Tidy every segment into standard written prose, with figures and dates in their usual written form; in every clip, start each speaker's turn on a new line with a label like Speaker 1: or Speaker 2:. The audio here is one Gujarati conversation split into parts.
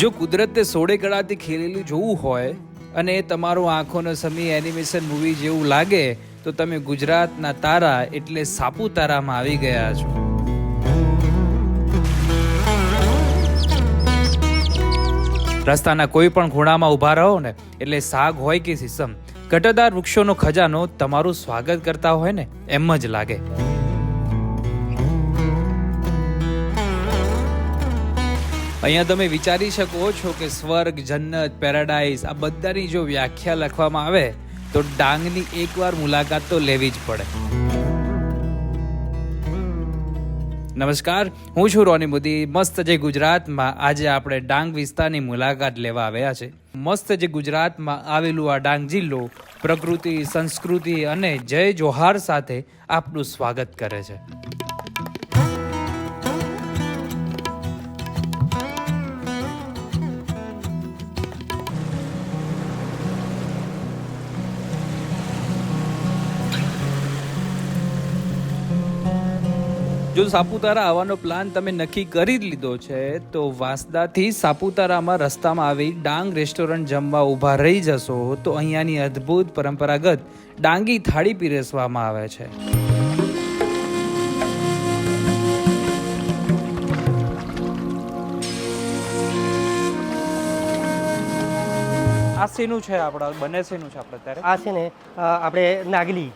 Speaker 1: જો કુદરતે સોળે કળાથી ખેલેલું જોવું હોય અને એ તમારું આંખોનો સમી એનિમેશન મૂવી જેવું લાગે તો તમે ગુજરાતના તારા એટલે સાપુતારામાં આવી ગયા છો. રસ્તાના કોઈ પણ ખૂણામાં ઊભા રહો ને એટલે સાગ હોય કે સીસમ, ઘટાદાર વૃક્ષોનો ખજાનો તમારું સ્વાગત કરતા હોય ને એમ જ લાગે. અહીંયા તમે વિચારી શકો છો કે સ્વર્ગ, જન્નત, પેરાડાઇઝ આ બધાની જો વ્યાખ્યા લખવામાં આવે તો ડાંગની એકવાર મુલાકાત તો લેવી જ પડે. નમસ્કાર, હું છું રોની મોદી. મસ્ત જે ગુજરાતમાં આજે આપણે ડાંગ વિસ્તારની મુલાકાત લેવા આવ્યા છે. મસ્ત જે ગુજરાતમાં આવેલું આ ડાંગ જિલ્લો પ્રકૃતિ, સંસ્કૃતિ અને જય જોહાર સાથે આપનું સ્વાગત કરે છે. જો સાપુતારા આવવાનો પ્લાન તમે નક્કી કરી જ લીધો છે તો વાંસદાથી સાપુતારામાં રસ્તામાં આવી ડાંગ રેસ્ટોરન્ટ જમવા ઊભા રહી જશો તો અહીંયાની અદ્ભુત પરંપરાગત ડાંગી થાળી પીરસવામાં આવે છે. આ શેનું છે આપણા બને શેનું છે આપણે અત્યારે?
Speaker 2: આ છે ને આપણે નાગલી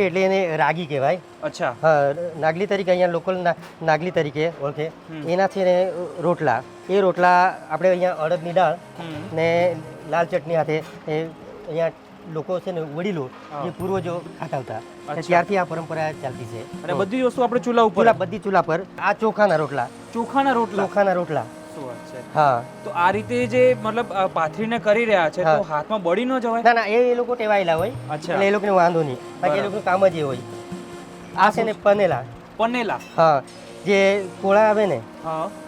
Speaker 2: એટલે એને રાગી કહેવાય.
Speaker 1: અચ્છા.
Speaker 2: હા, નાગલી તરીકે અહીંયા લોકલ નાગલી તરીકે ઓળખે. એના છે ને રોટલા, એ રોટલા આપણે અહીંયા અડદની દાળ ને લાલ ચટણી સાથે એ અહીંયા લોકો છે ને વડીલો જે પૂર્વજો ખાતા હતા ત્યારથી આ પરંપરા ચાલતી છે.
Speaker 1: અને બધી વસ્તુ આપણે ચૂલા ઉપર,
Speaker 2: બધી ચૂલા પર. આ ચોખાના રોટલા. હા.
Speaker 1: તો આ રીતે જે મતલબ પાથરીને કરી રહ્યા છે તો હાથમાં બળી ન જવાય?
Speaker 2: ના ના, એ લોકો ટેવાયેલા હોય એટલે એ લોકોને વાંધો નહીં, બાકી એ લોકોનું કામ જ એ હોય. આ છે ને પનેલા. હા, જે કોળા આવે ને,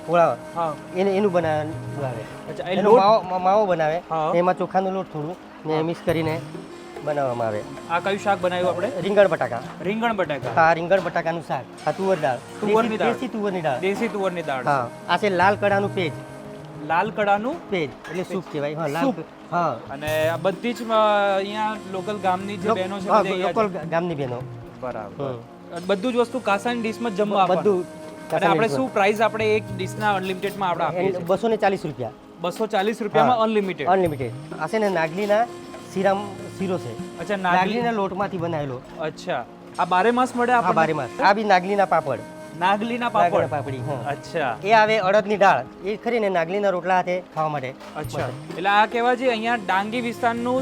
Speaker 2: કોળા એનું બનાવવાનું આવે. એનો માવો બનાવે, એમાં ચોખાનો લોટ થોડું ને મિક્સ કરીને બનાવવામાં આવે.
Speaker 1: આ કયું શાક બનાવ્યું આપણે?
Speaker 2: રીંગણ બટાકા. હા, રીંગણ બટાકાનું શાક. આ તુવર દાળ, દેશી
Speaker 1: તુવરની દાળ.
Speaker 2: હા. આ છે લાલ કડાનું પેજ. એટલે સૂપ કહેવાય. હા, લાલ. હા.
Speaker 1: અને આ બધી જ અહીંયા લોકલ ગામની જે બહેનો છે,
Speaker 2: લોકલ ગામની બહેનો.
Speaker 1: બરાબર. બધું જ વસ્તુ કાસાની ડીશમાં જમવા બધું. અને આપણે શું પ્રાઇસ આપણે એક ડીશના અનલિમિટેડમાં આપણે આપીએ છીએ?
Speaker 2: 240 રૂપિયા.
Speaker 1: 240 રૂપિયામાં
Speaker 2: અનલિમિટેડ. આ છે ને નાગલીના શીરો છે.
Speaker 1: અચ્છા,
Speaker 2: નાગલીના લોટમાંથી બનાવેલો.
Speaker 1: અચ્છા. આ બારે માસ મળે?
Speaker 2: આ બારે માસ. આ બી નાગલીના પાપડી.
Speaker 1: અચ્છા.
Speaker 2: એ આવે અડદની દાળ, એ ખરી ને નાગલીના રોટલા સાથે ખાવા માટે.
Speaker 1: અચ્છા. એટલે આ કહેવાય છે અહીંયા ડાંગી વિસ્તારનું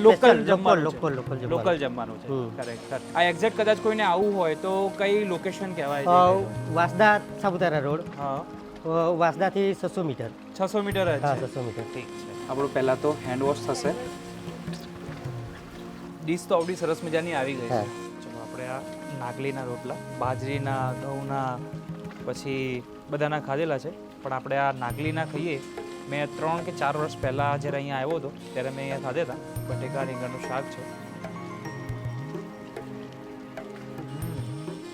Speaker 1: લોકલ જમવાનું છે. ખરેખર આ એક્ઝેક્ટ કદાચ કોઈને આવવું હોય તો કઈ લોકેશન કહેવાય છે?
Speaker 2: વાંસદા સાપુતારા રોડ. વાંસદાથી 600 મીટર.
Speaker 1: 600 મીટર જ?
Speaker 2: હા, 600 મીટર.
Speaker 1: ઠીક છે. આપણું પહેલા તો હેન્ડ વોશ થશે. ડીશ તો આપણી સરસ મજાની આવી ગઈ છે. ચલો આપણે આ નાગલીના રોટલા, બાજરીના, ઘઉંના, પછી બધાના ખાધેલા છે, પણ આપણે આ નાગલીના ખાઈએ. મેં 3 કે 4 વર્ષ પહેલાં જ્યારે અહીંયા આવ્યો હતો ત્યારે મેં અહીંયા ખાધા હતા. બટેકા રીંગણનું શાક છે,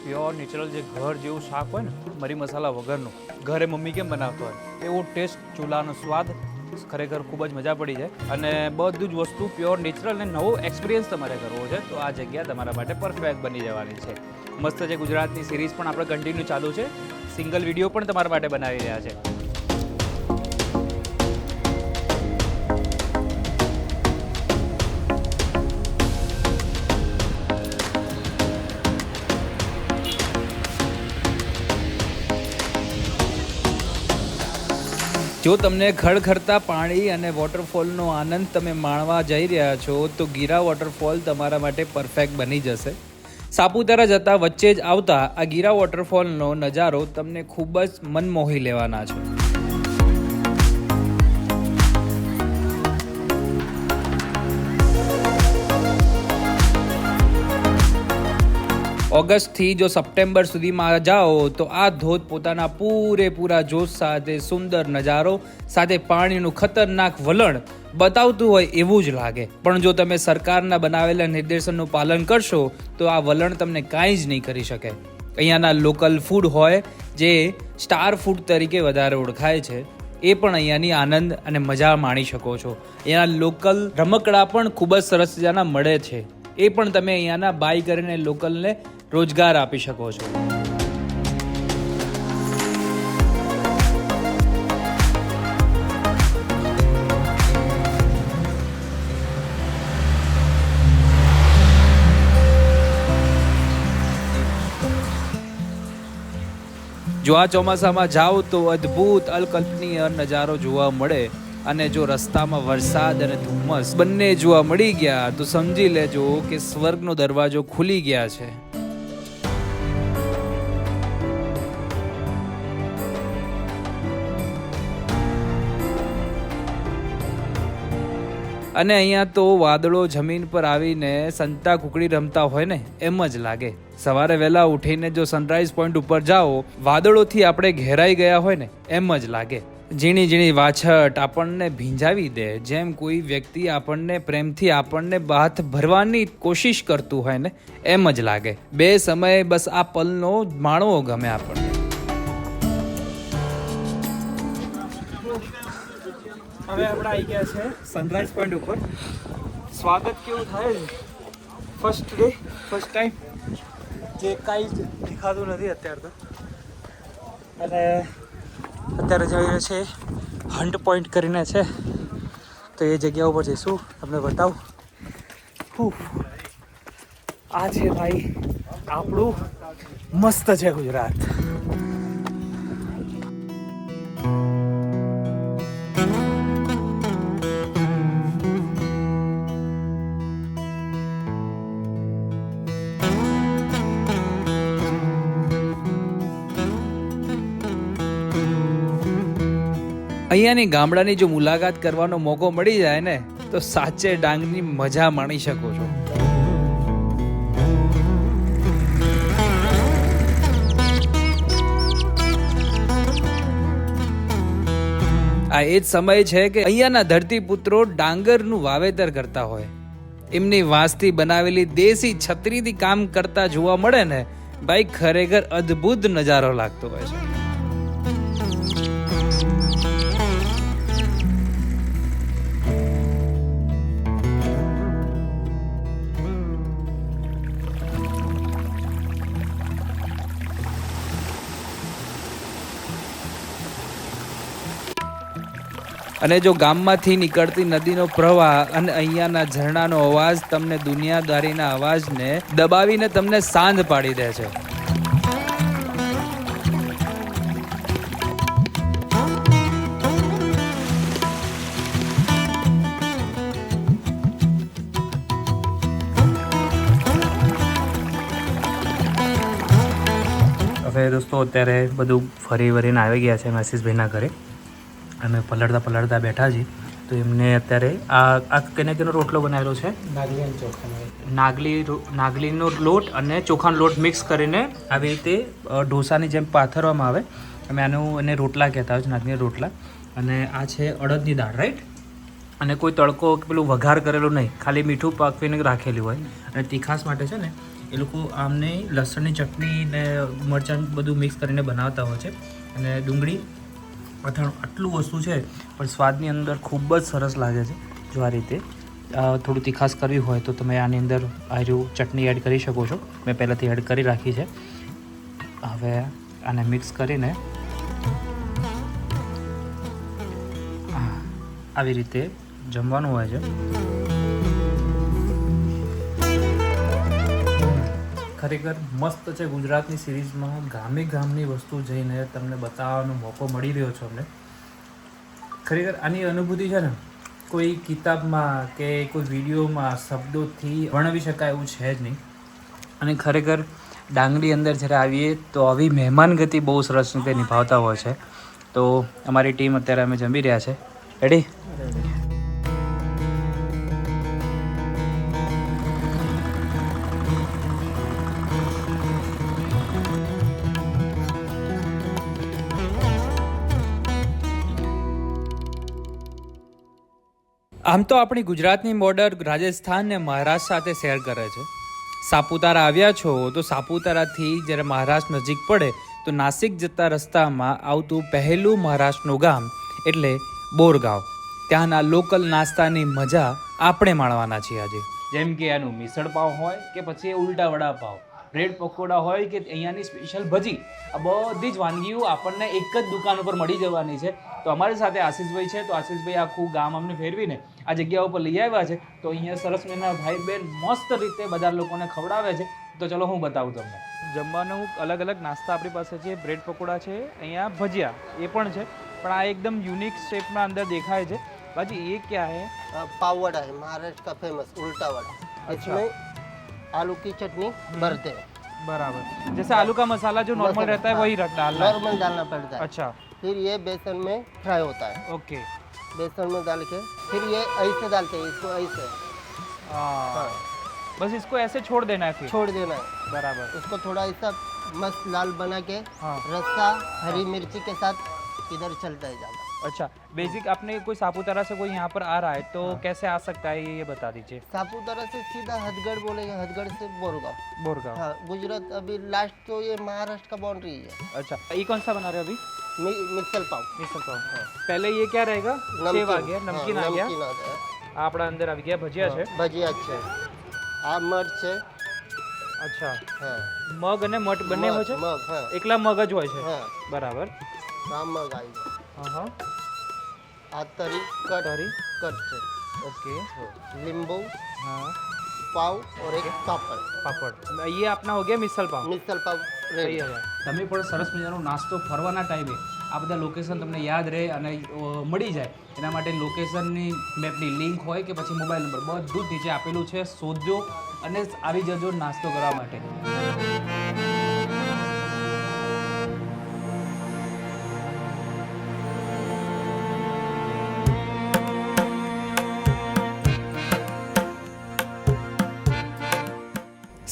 Speaker 1: પ્યોર નેચરલ જે ઘર જેવું શાક હોય ને, મરી મસાલા વગરનું, ઘરે મમ્મી કેમ બનાવતો હોય એવો ટેસ્ટ, ચૂલાનો સ્વાદ, ખરેખર ખૂબ જ મજા પડી જાય. અને બધું જ વસ્તુ પ્યોર નેચરલ અને નવો એક્સપિરિયન્સ તમારે કરવો છે તો આ જગ્યા તમારા માટે પરફેક્ટ બની જવાની છે. મસ્ત છે ગુજરાતની સિરીઝ પણ આપણે કન્ટિન્યુ ચાલુ છે, સિંગલ વિડીયો પણ તમારા માટે બનાવી રહ્યા છે. જો તમને ખળખળતા પાણી અને વોટરફોલનો આનંદ તમે માણવા જઈ રહ્યા છો તો ગીરા વોટરફોલ તમારા માટે પરફેક્ટ બની જશે. સાપુતારા જતા વચ્ચે જ આવતા આ ગીરા વોટરફોલનો નજારો તમને ખૂબ જ મનમોહી લેવાના છે. ઓગસ્ટથી જો સપ્ટેમ્બર સુધીમાં જાઓ તો આ ધોધ પોતાના પૂરેપૂરા જોશ સાથે, સુંદર નજારો સાથે, પાણીનું ખતરનાક વલણ બતાવતું હોય એવું જ લાગે. પણ જો તમે સરકારના બનાવેલા નિર્દેશનનું પાલન કરશો તો આ વલણ તમને કાંઈ જ નહીં કરી શકે. અહીંયાના લોકલ ફૂડ હોય જે સ્ટાર ફૂડ તરીકે વધારે ઓળખાય છે એ પણ અહીંયાની આનંદ અને મજા માણી શકો છો. અહીંયાના લોકલ રમકડા પણ ખૂબ જ સરસ મજાના મળે છે. એ પણ તમે અહીંયાના બાય કરીને લોકલને રોજગાર આપી શકો છો. જો આ ચોમાસામાં જાઓ તો અદ્ભુત અકલ્પનીય નજારો જોવા મળે. અને જો રસ્તામાં વરસાદ અને ધુમ્મસ બંને જોવા મળી ગયા તો સમજી લેજો કે સ્વર્ગનો દરવાજો ખુલી ગયા છે. અને અહીંયા તો વાદળો જમીન પર આવીને સંતા કુકડી રમતા હોય ને એમ જ લાગે. સવારે વહેલા ઉઠીને જો સનરાઈઝ પોઈન્ટ ઉપર જાઓ, વાદળોથી આપણે ઘેરાઈ ગયા હોય ને એમ જ લાગે. ઝીણી ઝીણી વાછટ આપણને ભીંજાવી દે, જેમ કોઈ વ્યક્તિ આપણને પ્રેમથી આપણને હાથ ભરવાની કોશિશ કરતું હોય ને એમ જ લાગે. બે સમયે બસ આ પલનો માણવો ગમે આપણને. હવે આપણે આવી ગયા છે સનરાઈઝ પોઈન્ટ ઉપર. સ્વાગત કેવું થાય છે? ફર્સ્ટ ડે, ફર્સ્ટ ટાઈમ, જે કાંઈ જ દેખાતું નથી અત્યારે તો. અને અત્યારે જઈ રહ્યો છે હન્ટ પોઈન્ટ કરીને છે, તો એ જગ્યા ઉપર જઈશું, તમને બતાવું. આ છે ભાઈ આપણું મસ્ત છે ગુજરાત. અહીંયાની ગામડાની જો મુલાકાત કરવાનો મોકો મળી જાય ને તો સાચે ડાંગની મજા માણી શકો છો. આ એ જ સમય છે કે અહીંયાના ધરતીપુત્રો ડાંગરનું વાવેતર કરતા હોય. એમની વાંસથી બનાવેલી દેશી છત્રીથી કામ કરતા જોવા મળે ને ભાઈ, ખરેખર અદ્ભુત નજારો લાગતો હોય છે. અને જો ગામમાંથી નીકળતી નદીનો પ્રવાહ અને અહીંયાના ઝરણાનો અવાજ તમને દુનિયાદારીના અવાજને દબાવીને તમને શાંત પાડી દે છે. હવે દોસ્તો અત્યારે બધું ફરી વરીને આવી ગયા છે મેસીસભાઈના ઘરે. અમે પલળતા બેઠા છીએ. તો એમને અત્યારે આ કેનો રોટલો બનાવેલો છે? નાગલીનો લોટ અને ચોખાનો લોટ મિક્સ કરીને આવી રીતે ઢોસાની જેમ પાથરવામાં આવે. અમે એને રોટલા કહેતા હોય છે, નાગલીના રોટલા. અને આ છે અડદની દાળ, રાઈટ? અને કોઈ તડકો પેલું વઘાર કરેલું નહીં, ખાલી મીઠું પાકવીને રાખેલું હોય. અને તીખાસ માટે છે ને એ લોકો આમને લસણની ચટણી ને મરચાં બધું મિક્સ કરીને બનાવતા હોય છે. અને ડુંગળી, અથાણું, આટલું વસ્તુ છે પણ સ્વાદની અંદર ખૂબ જ સરસ લાગે છે. જો આ રીતે થોડું તીખાસ કરવી હોય તો તમે આની અંદર આર્યું ચટણી એડ કરી શકો છો. મેં પહેલાંથી એડ કરી રાખી છે. હવે આને મિક્સ કરીને આવી રીતે જમવાનું હોય છે. ખરેખર મસ્ત છે. ગુજરાતની સિરીઝમાં ગામની વસ્તુ જઈને તમને બતાવવાનો મોકો મળી રહ્યો છે અમને. ખરેખર આની અનુભૂતિ છે ને કોઈ કિતાબમાં કે કોઈ વિડીયોમાં શબ્દોથી વર્ણવી શકાય એવું છે જ નહીં. અને ખરેખર ડાંગની અંદર જ્યારે આવીએ તો આવી મહેમાનગતિ બહુ સરસ રીતે નિભાવતા હોય છે. તો અમારી ટીમ અત્યારે અમે જમી રહ્યા છે. રેડી? આમ તો આપણી ગુજરાતની બોર્ડર રાજસ્થાન ને મહારાષ્ટ્ર સાથે શેર કરે છે. સાપુતારા આવ્યા છો તો સાપુતારાથી જ્યારે મહારાષ્ટ્ર નજીક પડે તો નાસિક જતા રસ્તામાં આવતું પહેલું મહારાષ્ટ્રનું ગામ એટલે બોરગાંવ. ત્યાંના લોકલ નાસ્તાની મજા આપણે માણવાના છીએ આજે. જેમ કે એનું મિસળ પાવ હોય કે પછી ઉલટા વડાપાવ, બ્રેડ પકોડા હોય કે અહીંયાની સ્પેશિયલ ભજી, આ બધી જ વાનગીઓ આપણને એક જ દુકાન ઉપર મળી જવાની છે. તો અમારી સાથે આશીષભાઈ છે. તો આશીષભાઈ આખું ગામ અમને ફેરવીને આ જગ્યા ઉપર લઈ આવ્યા છે. તો અહીંયા સરસ મજાના ભાઈ બહેન મસ્ત રીતે બધા લોકોને ખવડાવે છે. તો ચલો હું બતાવું તમને. જમવાનું અલગ અલગ નાસ્તા આપણી પાસે છે. બ્રેડ પકોડા છે, અહીંયા ભજીયા એ પણ છે, પણ આ એકદમ યુનિક શેપમાં અંદર દેખાય છે. बाजी ये क्या है?
Speaker 2: पाव वड़ा है, महाराष्ट्र का फेमस उल्टा वड़ा. इसमें आलू की चटनी भरते हैं.
Speaker 1: बराबर, जैसे आलू का मसाला जो नॉर्मल रहता है वही डालना,
Speaker 2: नॉर्मल डालना पड़ता है.
Speaker 1: अच्छा,
Speaker 2: फिर ये बेसन में फ्राई होता है.
Speaker 1: ओके,
Speaker 2: बेसन में डाल के फिर ये ऐसे डालते हैं, इसको ऐसे.
Speaker 1: हाँ, बस इसको ऐसे छोड़ देना है, फिर
Speaker 2: छोड़ देना है.
Speaker 1: बराबर,
Speaker 2: उसको थोड़ा ऐसा मस्त लाल बना के
Speaker 1: हाँ,
Speaker 2: रस्सा हरी मिर्ची के साथ इधर चलता है ज़्यादा.
Speaker 1: अच्छा. बेसिक आपने कोई सापुतारा से कोई यहाँ पर आ रहा है तो कैसे आ सकता है ये बता दीजिए.
Speaker 2: सापुतारा से सीधा हथगढ़ बोलेगा, हथगढ़ से बोरगांव.
Speaker 1: बोरगांव,
Speaker 2: हाँ, गुजरात अभी लास्ट तो ये महाराष्ट्र का बाउंड्री है.
Speaker 1: अच्छा. ये कौन सा बना रहे हो अभी?
Speaker 2: मिसल पाव.
Speaker 1: मिसल पाव. पहले ये क्या रहेगा? सेव आ गया, नमकीन आ गया,
Speaker 2: गया.
Speaker 1: આપણા અંદર આવી ગયા ભજીયા છે.
Speaker 2: ભજીયા છે. આ મઠ છે.
Speaker 1: અચ્છા,
Speaker 2: હા.
Speaker 1: મગ અને મઠ બંને હોય છે?
Speaker 2: મગ, હા.
Speaker 1: એકલા મગ જ હોય છે?
Speaker 2: હા.
Speaker 1: બરાબર.
Speaker 2: આ મગ આવી ગયો.
Speaker 1: હા હા.
Speaker 2: આ તરી કટ છે.
Speaker 1: ओके.
Speaker 2: नींबू,
Speaker 1: हाँ,
Speaker 2: पाव और एक पापड़.
Speaker 1: पापड़. ये अपना हो गया मिसल पाव.
Speaker 2: मिसल पाव
Speaker 1: સહી
Speaker 2: રેડી.
Speaker 1: છે. તમે પણ સરસ મજાનો નાસ્તો ફરવાના ટાઈમે આ બધા લોકેશન તમને યાદ રહે અને મળી જાય એના માટે લોકેશનની મેપની લિંક હોય કે પછી મોબાઈલ નંબર બધું જ નીચે આપેલું છે. શોધજો અને આવી જજો નાસ્તો કરવા માટે.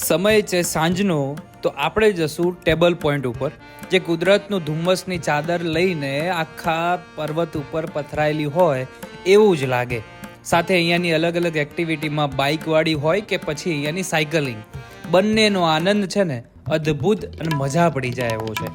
Speaker 1: સમય છે સાંજનો, તો આપણે જશું ટેબલ પોઈન્ટ ઉપર, જે કુદરતનું ધુમ્મસની ચાદર લઈને આખા પર્વત ઉપર પથરાયેલી હોય એવું જ લાગે. સાથે અહીંયાની અલગ અલગ એક્ટિવિટીમાં બાઇકવાળી હોય કે પછી અહીંયાની સાયકલિંગ, બંનેનો આનંદ છે ને અદ્ભુત અને મજા પડી જાય એવો છે.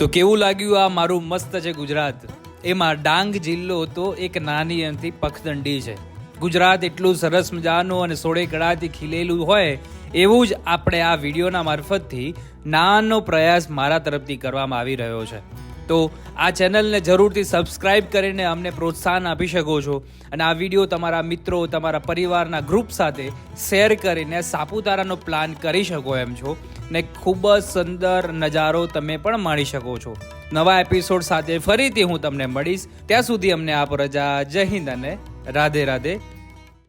Speaker 1: તો કેવું લાગ્યું આ મારું મસ્ત છે ગુજરાત? એમાં ડાંગ જિલ્લો તો એક નાની એમથી પખદંડી છે. ગુજરાત એટલું સરસ મજાનું અને સોળે કળાથી ખીલેલું હોય એવું જ આપણે આ વિડીયોના મારફતથી નાનો પ્રયાસ મારા તરફથી કરવામાં આવી રહ્યો છે. તો આ ચેનલને જરૂરથી સબસ્ક્રાઇબ કરીને અમને પ્રોત્સાહન આપી શકો છો અને આ વિડીયો તમારા મિત્રો, તમારા પરિવારના ગ્રુપ સાથે શેર કરીને સાપુતારાનો પ્લાન કરી શકો એમ છો ને ખૂબ જ સુંદર નજારો તમે પણ માણી શકો છો. નવા એપિસોડ સાથે ફરીથી હું તમને મળીશ. ત્યાં સુધી અમને આપો રજા. જય હિન્દ અને રાધે રાધે.